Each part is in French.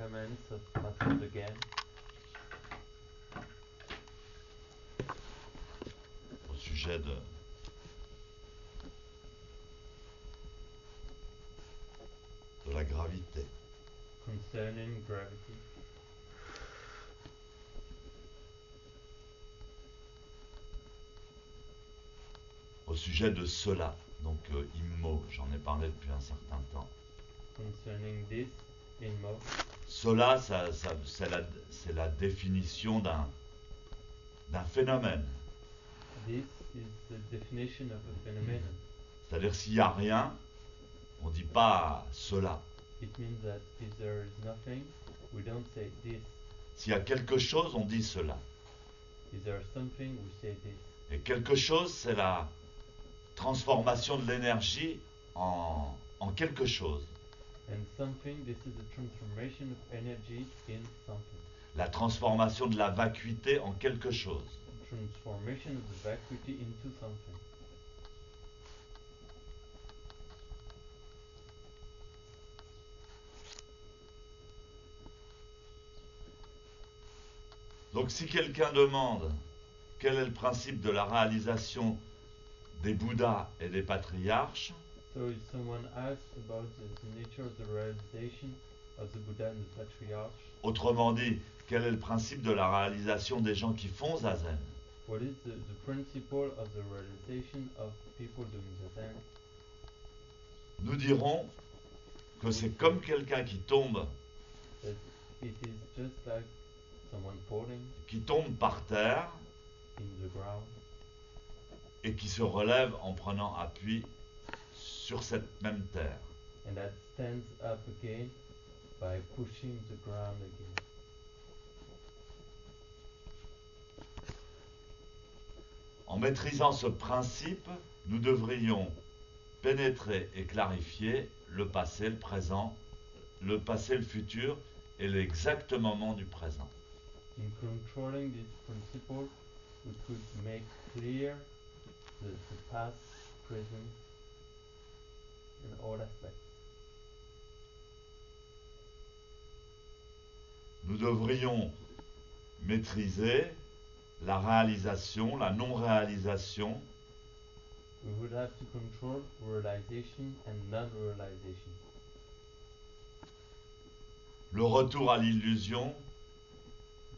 elements of Master Dogen. Au sujet de la gravité. Concerning gravity. Au sujet de cela, donc immo, j'en ai parlé depuis un certain temps. Concerning this, inmo. Cela, c'est la définition d'un phénomène. This is the definition of a phenomenon. C'est-à-dire s'il n'y a rien, on ne dit pas cela. It means that if there is nothing, we don't say this. S'il y a quelque chose, on dit cela. If there is something, we say this. Et quelque chose, c'est la transformation de l'énergie en quelque chose. And something, this is the transformation of energy in something. La transformation de la vacuité en quelque chose. Transformation of the vacuity into something. Donc si quelqu'un demande quel est le principe de la réalisation des Bouddhas et des patriarches, So if someone asks about the nature of the realization of the Buddha and the patriarchs, autrement dit, quel est le principe de la réalisation des gens qui font Zazen, what is the principle of the realization of people doing Zazen? nous dirons que c'est comme quelqu'un qui tombe That it is just like someone falling par terre in the ground et qui se relève en prenant appui sur cette même terre. and that stands up again by pushing the ground again. En maîtrisant ce principe, nous devrions pénétrer et clarifier le passé, le présent, le passé, le futur et l'exact moment du présent. In controlling this principle, we could make clear the past, present, and all aspects. Nous devrions maîtriser la réalisation, la non-réalisation, We would have to control realization and non-realization. le retour à l'illusion,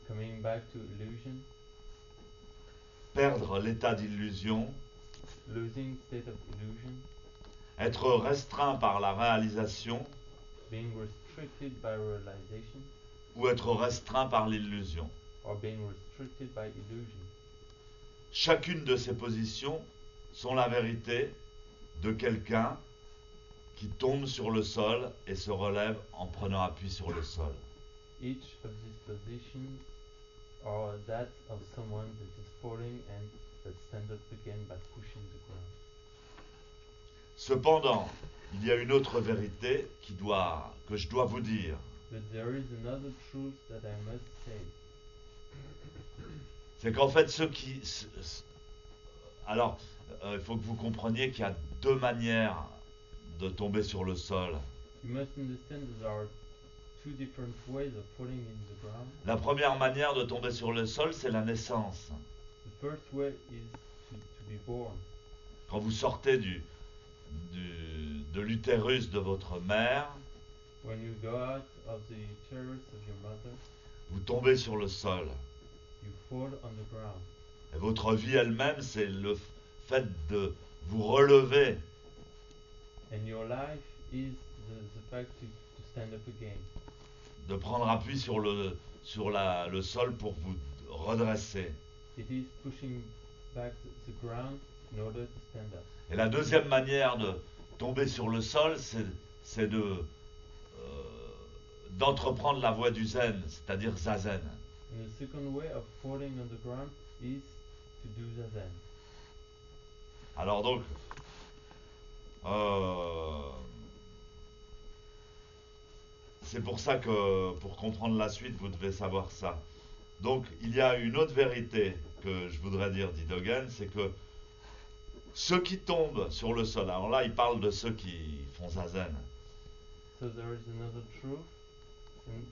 Coming back to illusion, perdre l'état d'illusion, losing state of illusion, être restreint par la réalisation being restricted by realization, ou être restreint par l'illusion. or being restricted by illusion. Chacune de ces positions sont la vérité de quelqu'un qui tombe sur le sol et se relève en prenant appui sur le sol. Each of these positions are that of someone that is falling and that stands up again by pushing the ground. Cependant, il y a une autre vérité que je dois vous dire. But there is another truth that I must say. C'est qu'en fait, alors, il faut que vous compreniez qu'il y a deux manières de tomber sur le sol. You must understand that there are two different ways of falling in the ground. La première manière de tomber sur le sol, c'est la naissance. The first way is to be born. Quand vous sortez de l'utérus de votre mère, When you go out of the uterus of your mother, vous tombez sur le sol. you fall on the ground. Et votre vie elle-même, c'est le fait de vous relever, And your life is the fact to stand up again. de prendre appui sur le sol pour vous redresser. It is pushing back the ground in order to stand up. Et la deuxième manière de tomber sur le sol, c'est d'entreprendre la voie du zen, c'est-à-dire zazen. And the second way of falling on the ground is to do zazen. Alors donc, c'est pour ça que pour comprendre la suite, vous devez savoir ça. Donc, il y a une autre vérité que je voudrais dire, dit Dogen, c'est que ceux qui tombent sur le sol, alors là, il parle de ceux qui font zazen. So there is another truth, and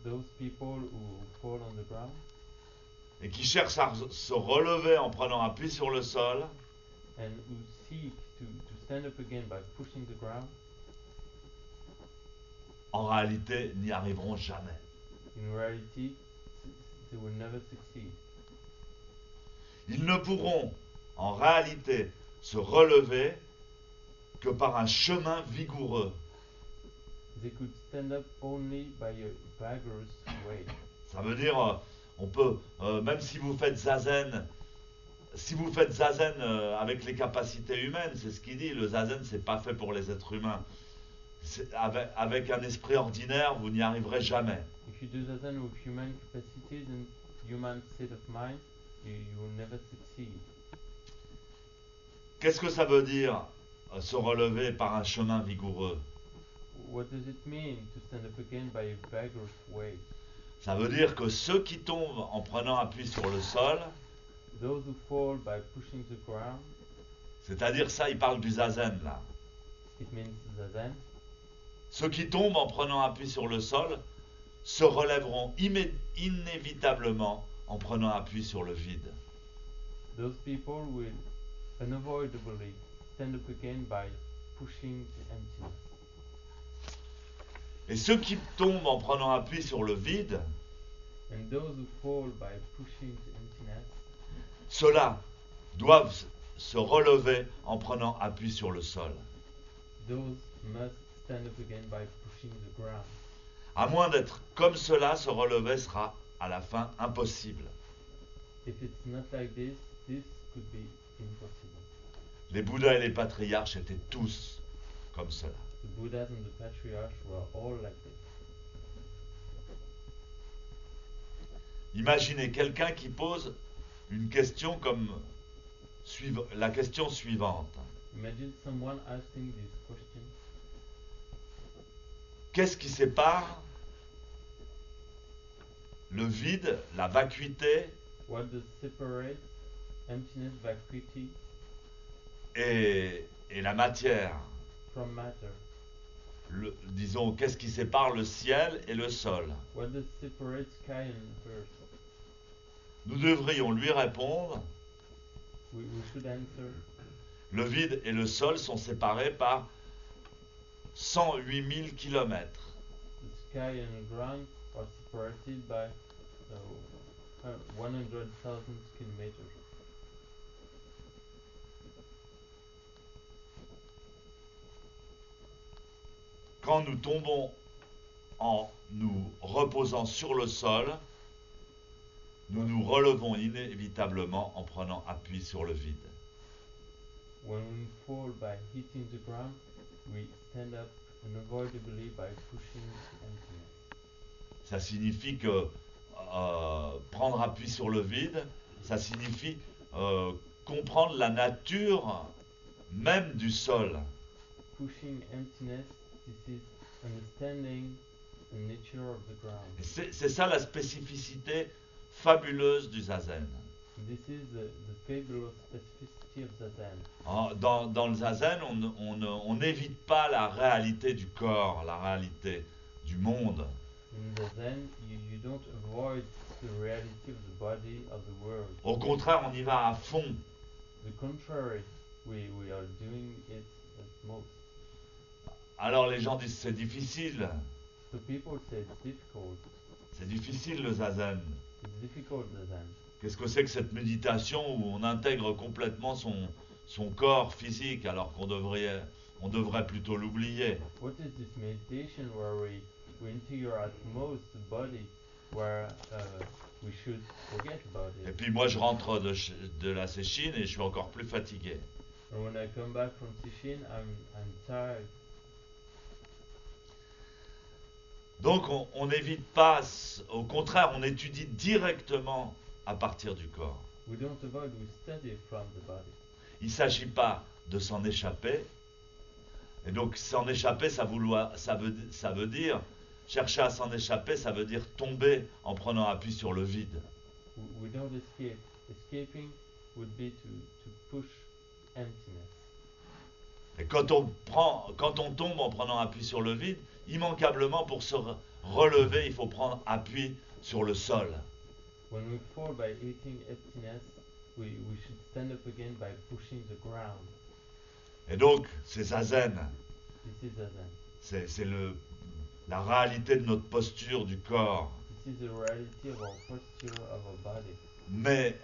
those people who fall on the ground et qui cherchent à se relever en prenant appui sur le sol, and who seek to stand up again by pushing the ground, en réalité n'y arriveront jamais. in reality, they will never succeed. Ils ne pourront en réalité se relever que par un chemin vigoureux. They could stand up only by a vigorous way. Ça veut dire, on peut, même si vous faites zazen, avec les capacités humaines, c'est ce qu'il dit, le zazen c'est pas fait pour les êtres humains. Avec un esprit ordinaire, vous n'y arriverez jamais. If you do zazen with human capacities and human state of mind, you will never succeed. Qu'est-ce que ça veut dire, se relever par un chemin vigoureux? What does it mean to stand up again by a vigorous way? Ça veut dire que ceux qui tombent en prenant appui sur le sol, Those who fall by pushing the ground, c'est-à-dire ça, il parle du zazen là. it means zazen. Ceux qui tombent en prenant appui sur le sol se relèveront inévitablement en prenant appui sur le vide. Those people will unavoidably stand up again by pushing the emptiness. Et ceux qui tombent en prenant appui sur le vide, And those who fall by pushing the emptiness, ceux-là doivent se relever en prenant appui sur le sol. those must stand up again by pushing the ground. À moins d'être comme cela, se relever sera à la fin impossible. If it's not like this could be impossible. Les Bouddhas et les patriarches étaient tous comme cela. The Buddhas and the patriarchs were all like this. Imaginez quelqu'un qui pose une question comme la question suivante. Imagine someone asking this question. Qu'est-ce qui sépare le vide, la vacuité What does separate emptiness, vacuity et la matière? from matter? Disons, qu'est-ce qui sépare le ciel et le sol? What does separate sky and earth? Nous devrions lui répondre, We should answer. le vide et le sol sont séparés par 108 000 kilomètres. The sky and the ground are separated by 100,000 kilometers. Quand nous tombons en nous reposant sur le sol, nous nous relevons inévitablement en prenant appui sur le vide. When we fall by hitting the ground, we stand up unavoidably by pushing the emptiness. Ça signifie que prendre appui sur le vide, ça signifie comprendre la nature même du sol. Pushing emptiness, this is understanding the nature of the ground. Et c'est ça la spécificité fabuleuse du zazen. This is the fabulous specificity of Zazen. Dans le zazen, on n'évite pas la réalité du corps, la réalité du monde. In Zazen, you don't avoid the reality of the body, of the world. Au contraire, on y va à fond. The contrary, we are doing it at most. Alors les gens disent c'est difficile. So people say it's difficult. C'est difficile le zazen. It's difficult, Zazen. Qu'est-ce que c'est que cette méditation où on intègre complètement son corps physique alors qu'on devrait plutôt l'oublier? What is this meditation where we integrate at most the body, where we should forget about Et it? puis moi je rentre de la séchine et je suis encore plus fatigué. And when I come back from Sishin, I'm tired. Donc on n'évite pas, au contraire on étudie directement à partir du corps. We don't avoid, we study from the body. Il ne s'agit pas de s'en échapper. Et donc s'en échapper, ça veut dire, chercher à s'en échapper, ça veut dire tomber en prenant appui sur le vide. We don't escape. Escaping would be to push emptiness. Et quand on tombe en prenant appui sur le vide, immanquablement pour se relever, il faut prendre appui sur le sol. When we fall by hitting emptiness, we should stand up again by pushing the ground. Et donc, c'est Zazen. This is Zazen. C'est la réalité de notre posture du corps. This is the reality of our posture of our body. Mais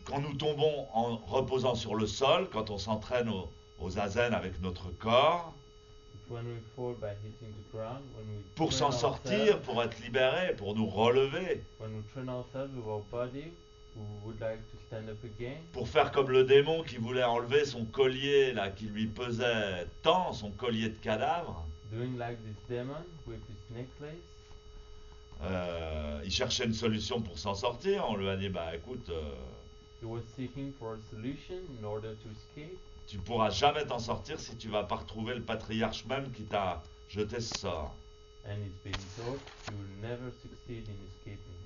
quand nous tombons en reposant sur le sol, quand on s'entraîne au zazen avec notre corps, When we fall by hitting the ground, when we pour train s'en sortir, ourselves, pour être libéré, pour nous relever, when we train ourselves with our body, we would like to stand up again. pour faire comme le démon qui voulait enlever son collier là, qui lui pesait tant, son collier de cadavre. Doing like this demon with his necklace. Il cherchait une solution pour s'en sortir. On lui a dit, bah écoute, He was seeking for a solution in order to escape. tu pourras jamais t'en sortir si tu vas pas retrouver le patriarche même qui t'a jeté ce sort. And he's been told he will never succeed in escaping.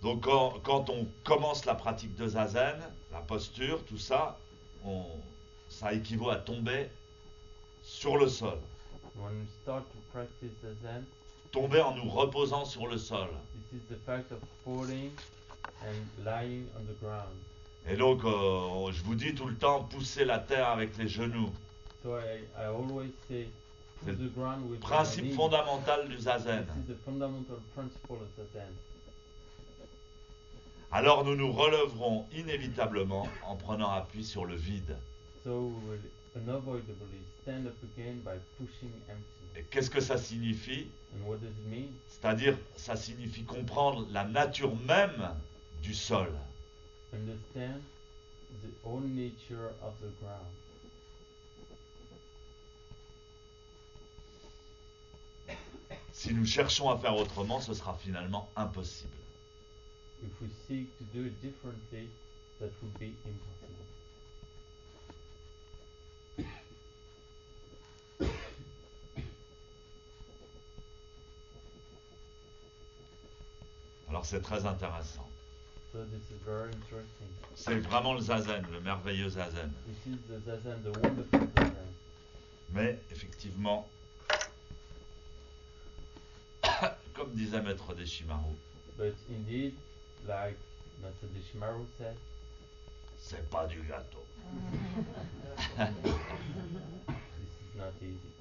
Donc quand on commence la pratique de zazen, la posture, tout ça, ça équivaut à tomber sur le sol. When we start to practice Zazen, Tomber en nous reposant sur le sol. this is the fact of falling and lying on the ground. Et donc, je vous dis tout le temps, poussez la terre avec les genoux. So I always say, C'est push the ground with your Principe knees. fondamental du zazen. This is the fundamental principle of Zazen. Alors nous nous releverons inévitablement en prenant appui sur le vide. So we will unavoidably stand up again by pushing emptiness. Et qu'est-ce que ça signifie? And what does it mean? C'est-à-dire, ça signifie comprendre la nature même du sol. Understand the own nature of the ground. Si nous cherchons à faire autrement, ce sera finalement impossible. If we seek to do it differently, that would be impossible. Alors c'est très intéressant. So this is very interesting. C'est vraiment le zazen, le merveilleux zazen. This is the Zazen, the wonderful Zazen. Mais effectivement, comme disait Maître Deshimaru, But indeed, like Master Deshimaru said, c'est pas du gâteau. this is not easy.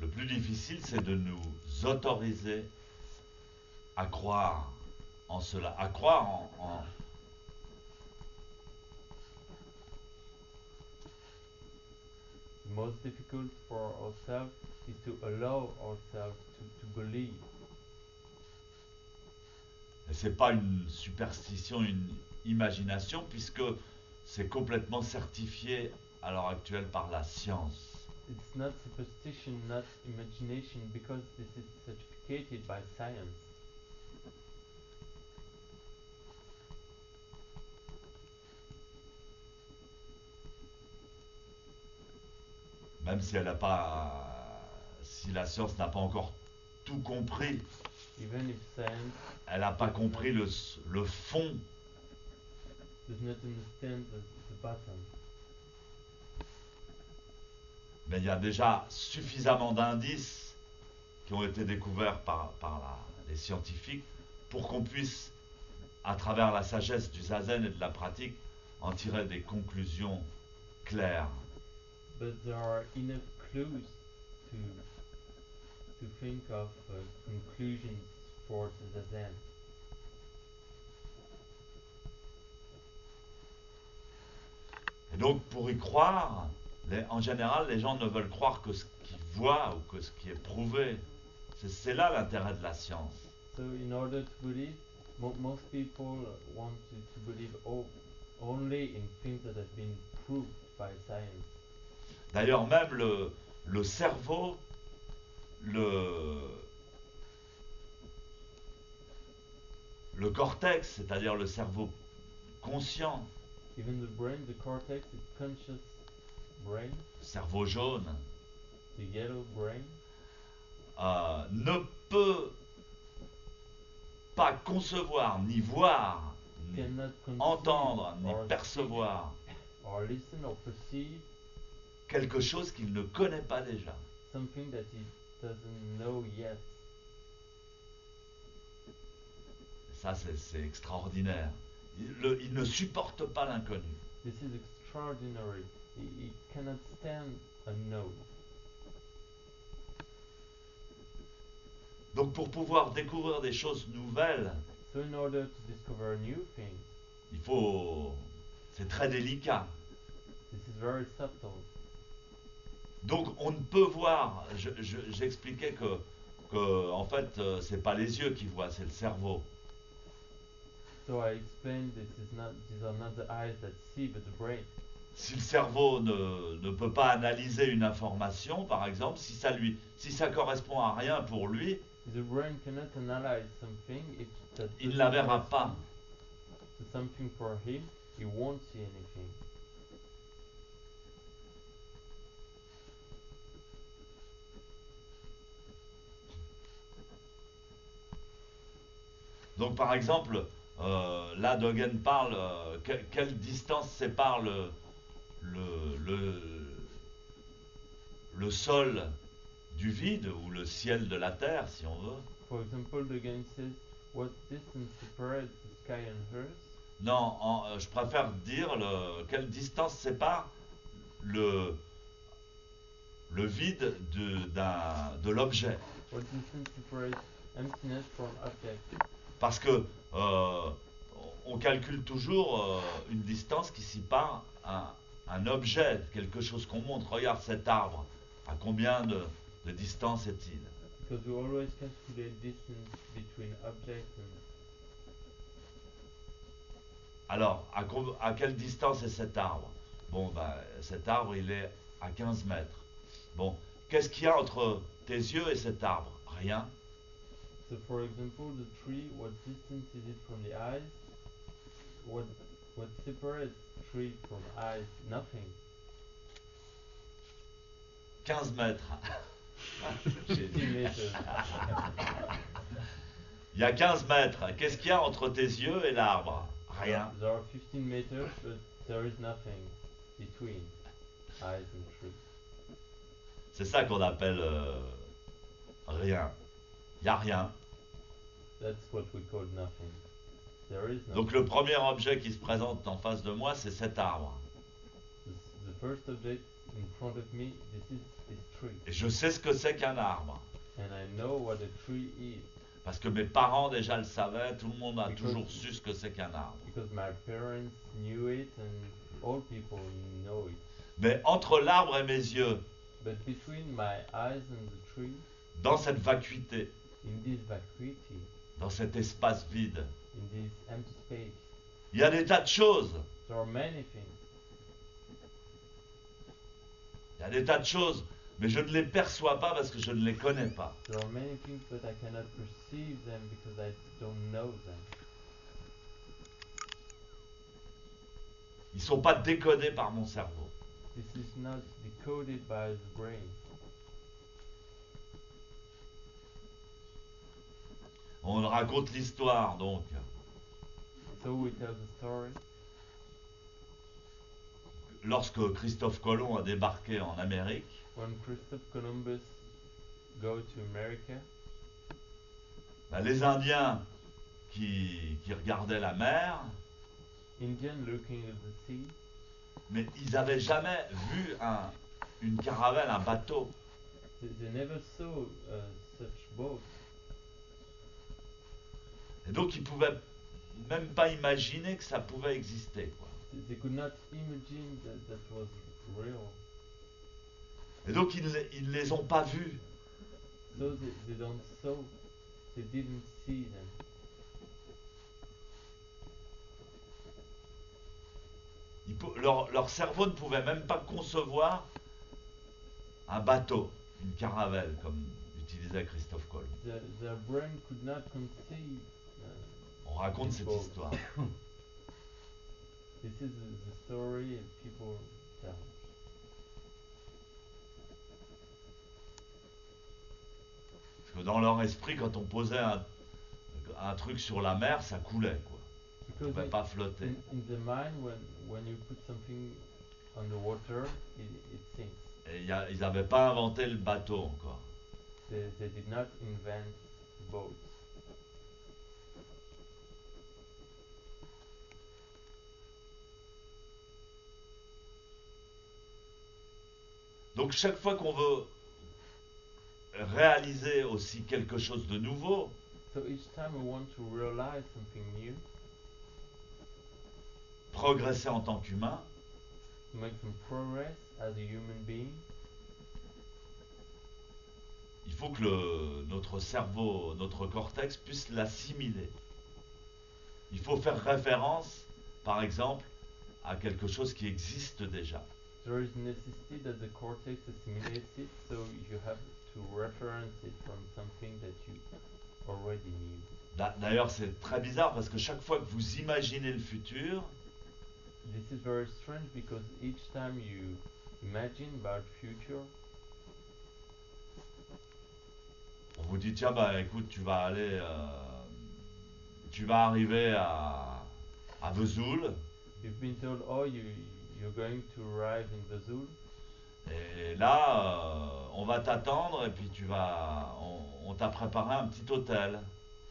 Le plus difficile, c'est de nous autoriser à croire en cela, à croire The most difficult for ourselves is to allow ourselves to believe. Et c'est pas une superstition, une imagination, puisque c'est complètement certifié à l'heure actuelle par la science. It's not superstition, not imagination, because this is certificated by science. Même si elle n'a pas, si la science n'a pas encore tout compris, Even if science elle n'a pas compris le fond, does not understand the bottom, mais il y a déjà suffisamment d'indices qui ont été découverts par les scientifiques pour qu'on puisse, à travers la sagesse du zazen et de la pratique, en tirer des conclusions claires. but there are enough clues to think of conclusions for the Zen. Et donc, pour y croire, En général, les gens ne veulent croire que ce qu'ils voient ou que ce qui est prouvé. C'est là l'intérêt de la science. So in order to believe, most people want to believe only in things that have been proved by science. D'ailleurs, même le cerveau, le cortex, c'est-à-dire le cerveau conscient, Even the brain, the cortex, the conscious brain, cerveau jaune, the yellow brain, ne peut pas concevoir, ni voir, ni cannot conceive entendre, ni or percevoir see, or listen or perceive quelque chose qu'il ne connaît pas déjà. something that he doesn't know yet. Ça, c'est extraordinaire. Il ne supporte pas l'inconnu. This is extraordinary. He cannot stand unknown. Donc pour pouvoir découvrir des choses nouvelles, So in order to discover new things, il faut... C'est très délicat. this is very subtle. Donc on ne peut voir... J'expliquais que en fait, c'est pas les yeux qui voient, c'est le cerveau. So I explained these are not the eyes that see, but the brain. Si le cerveau ne peut pas analyser une information, par exemple, si ça correspond à rien pour lui, The brain cannot analyze something if that il ne doesn't la verra pas. correspond to something for him. He won't see anything. Donc par exemple, là Dogen parle, quelle distance sépare le, le, le sol du vide ou le ciel de la terre, si on veut. For example, the game says, what distance separates the sky and earth? Non, je préfère dire quelle distance sépare le, le vide de l'objet. What distance separates emptiness from object? Parce que on calcule toujours une distance qui sépare un objet, quelque chose qu'on montre. Regarde cet arbre, à combien de distance est-il? Because we always calculate distance between objects and Alors, à quelle distance est cet arbre? Bon, ben, cet arbre, il est à 15 mètres. Bon, qu'est-ce qu'il y a entre tes yeux et cet arbre? Rien. so for example the tree, what distance is it from the eyes? What separates tree from eyes? Nothing. 15 mètres. 50 meters. Il y a 15 mètres. Qu'est-ce qu'il y a entre tes yeux et l'arbre? Rien. There are 15 meters, but there is nothing between eyes and tree. C'est ça qu'on appelle rien. Il n'y a rien. That's what we call nothing. There is nothing. Donc le premier objet qui se présente en face de moi, c'est cet arbre. The first object in front of me, this tree. Et je sais ce que c'est qu'un arbre. And I know what a tree is. Parce que mes parents déjà le savaient, tout le monde a Because- toujours su ce que c'est qu'un arbre. Because my parents knew it and all people know it. Mais entre l'arbre et mes yeux, But between my eyes and the tree, dans cette vacuité, in this vacuity, dans cet espace vide, in this empty space, il y a des tas de choses. there are many things. Il y a des tas de choses, mais je ne les perçois pas parce que je ne les connais pas. There are many things, but I cannot perceive them because I don't know them. Ils ne sont pas décodés par mon cerveau. This is not decoded by the brain. On raconte l'histoire donc. So we tell the story. Lorsque Christophe Colomb a débarqué en Amérique, When Christopher Columbus go to America, ben, les Indiens qui regardaient la mer, Indian looking at the sea, mais ils n'avaient jamais vu une caravelle, un bateau. they never saw such boat. Et donc ils pouvaient même pas imaginer que ça pouvait exister, quoi. They could not imagine that was real. Et donc ils les ont pas vus. So they don't saw, they didn't see them. Leur cerveau ne pouvait même pas concevoir un bateau, une caravelle, comme utilisait Christophe Colomb. Their brain could not conceive. On raconte This cette boat. histoire. This is the story people tell. Parce que dans leur esprit, quand on posait un truc sur la mer, ça coulait, quoi. Ça Because pouvait pas flotter. in the mind, when you put something on the water, it sinks. Et ils n'avaient pas inventé le bateau encore. They did not invent boats. Donc chaque fois qu'on veut réaliser aussi quelque chose de nouveau, So each time we want to realize something new, progresser en tant qu'humain, to make some progress as a human being, il faut que notre cerveau, notre cortex puisse l'assimiler. Il faut faire référence, par exemple, à quelque chose qui existe déjà. there is necessity that the cortex assimilates it, so you have to reference it from something that you already knew. D'ailleurs, c'est très bizarre parce que chaque fois que vous imaginez le futur, This is very strange because each time you imagine about future, on vous dit tiens bah écoute tu vas arriver à Vesoul you've been told, oh, you're going to arrive in Vesoul, et là on va t'attendre et puis on t'a préparé un petit hôtel.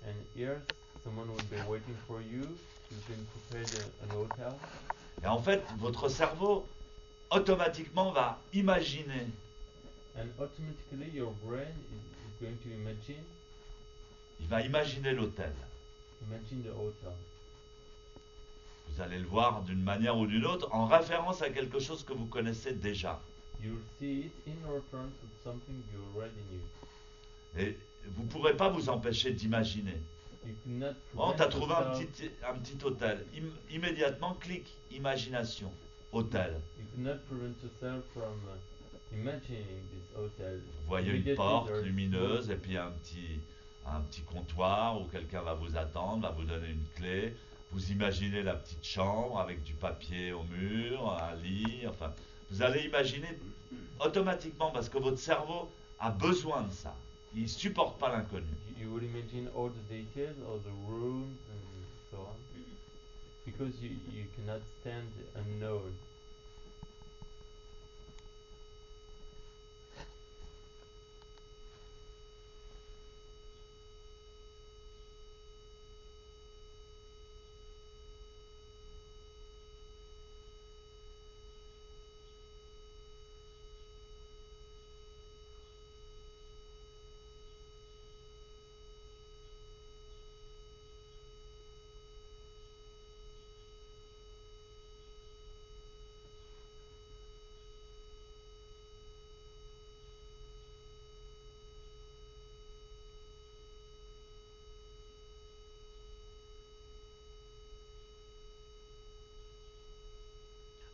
and here someone will be waiting for you. You've been prepared an hotel, Et en fait votre cerveau automatiquement va imaginer and automatically your brain is going to il va imaginer l'hôtel. imagine the hotel. Vous allez le voir d'une manière ou d'une autre en référence à quelque chose que vous connaissez déjà. You'll see it in reference to something you already knew. Et vous ne pourrez pas vous empêcher d'imaginer. You could not Oh, prevent t'as trouvé yourself. un petit hôtel. Immédiatement, clic, imagination, hôtel. You could not prevent yourself from imagining this hotel. Vous voyez une Immediately porte there's lumineuse smoke, et puis un petit comptoir où quelqu'un va vous attendre, va vous donner une clé. Vous imaginez la petite chambre avec du papier au mur, un lit, enfin. Vous allez imaginer automatiquement parce que votre cerveau a besoin de ça. Il ne supporte pas l'inconnu. you will imagine all the details, all the rooms and so on, because you cannot stand the unknown.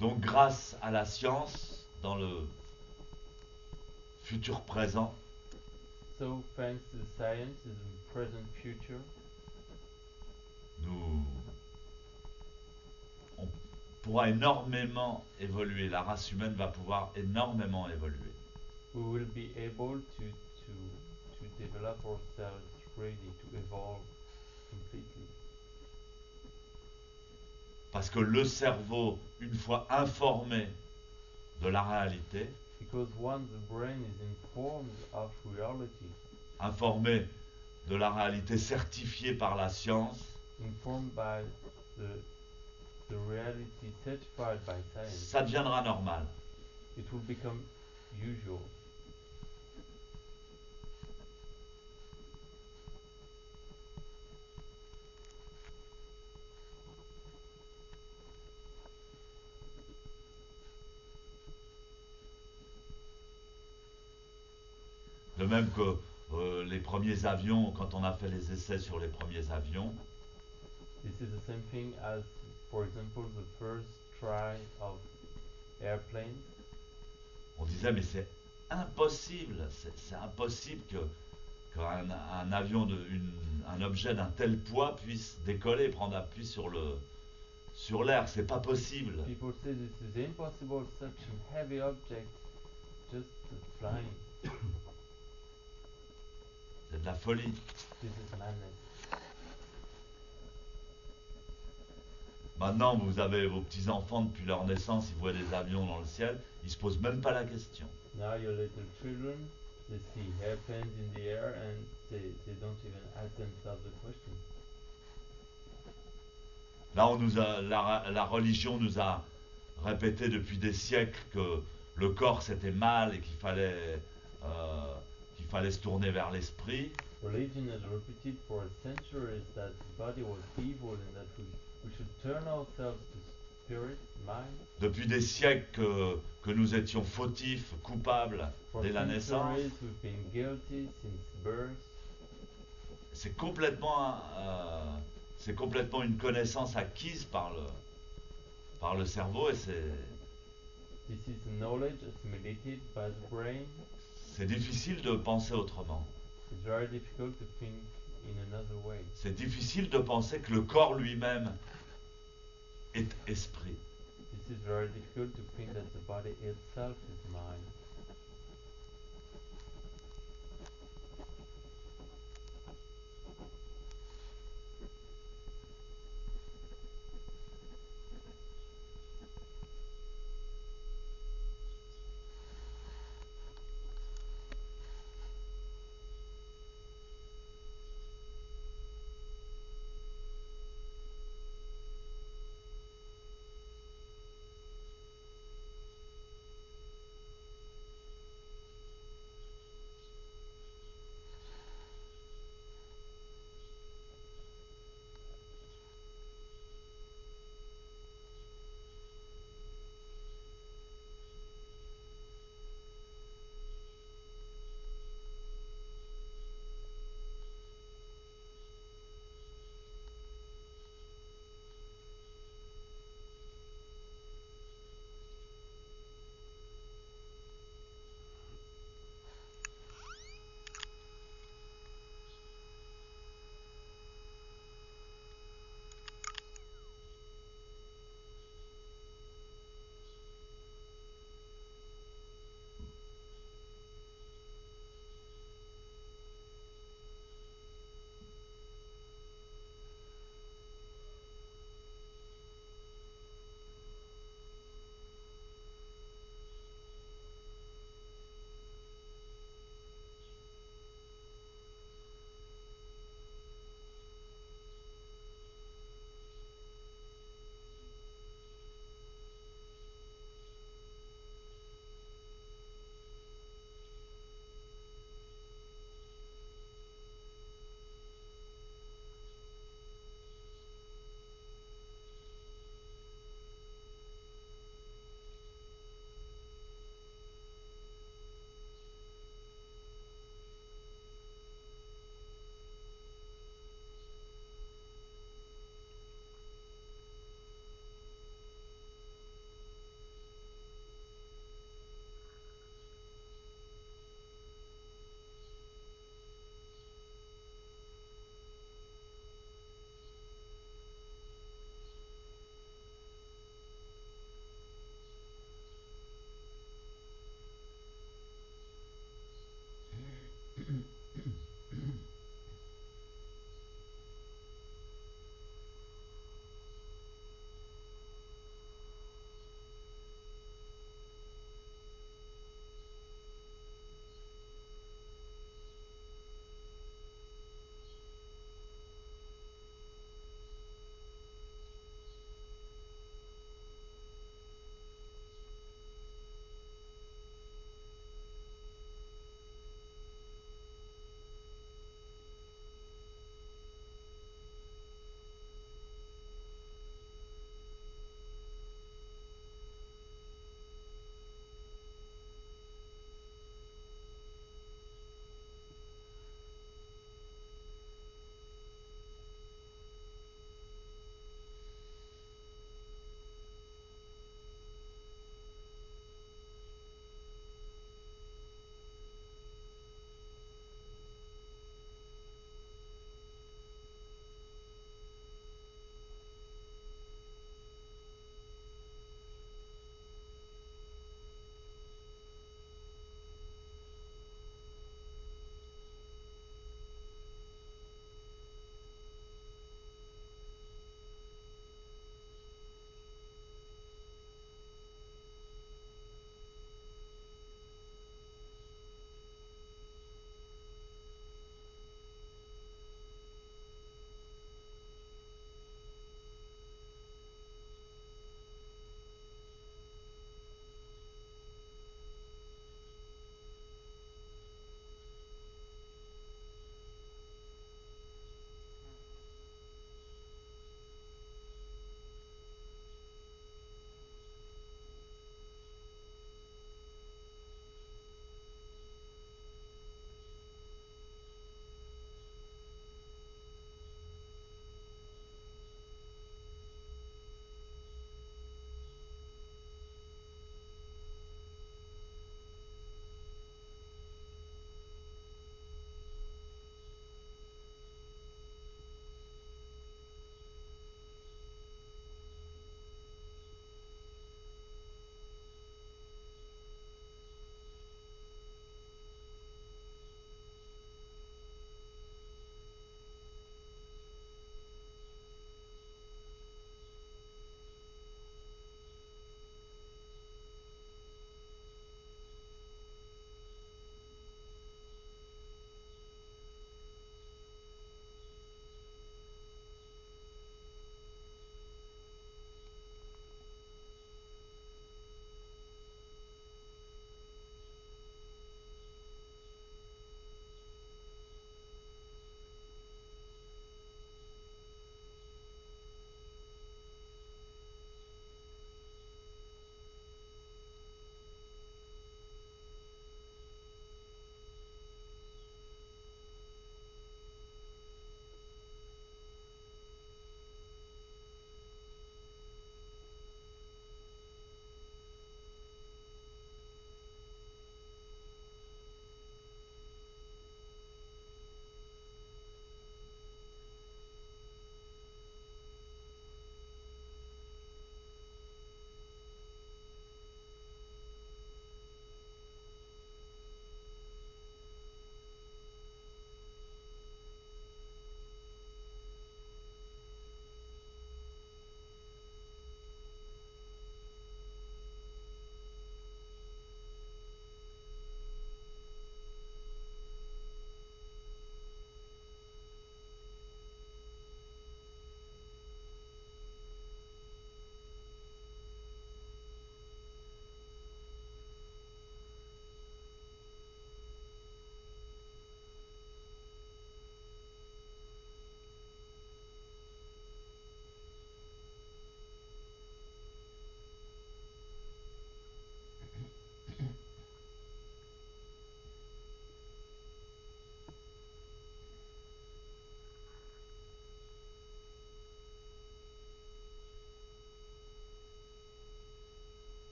Donc grâce à la science, dans le futur présent, So thanks to the science in the present future, nous, on pourra énormément évoluer. La race humaine va pouvoir énormément évoluer. we will be able to develop ourselves ready to evolve completely. Parce que le cerveau, une fois informé de la réalité, Because once the brain is informed of reality, informé de la réalité certifiée par la science, informed by the reality certified by science, ça deviendra normal. it will become usual. De même que les premiers avions, quand on a fait les essais sur les premiers avions, This is the same thing as, for example, the first try of airplanes. on disait mais c'est impossible, c'est impossible qu'un un avion, un objet d'un tel poids puisse décoller, prendre appui sur l'air, c'est pas possible. People say this is impossible, such a heavy object just flying. C'est de la folie. This is madness. Maintenant, vous avez vos petits-enfants depuis leur naissance, ils voient des avions dans le ciel, ils se posent même pas la question. Now your little children, they see airplanes in the air and they don't even ask themselves the question. Là, la religion nous a répété depuis des siècles que le corps c'était mal et qu'il fallait se tourner vers l'esprit. Religion has repeated for centuries that the body was evil and that we should turn ourselves to spirit, mind. Depuis des siècles que nous étions fautifs, coupables For dès la naissance. centuries we've been guilty since birth. C'est complètement une connaissance acquise par le cerveau et This is knowledge assimilated by the brain. c'est difficile de penser autrement. It's very difficult to think in another way. C'est difficile de penser que le corps lui-même est esprit. This is very difficult to think that the body itself is mind.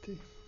vérité.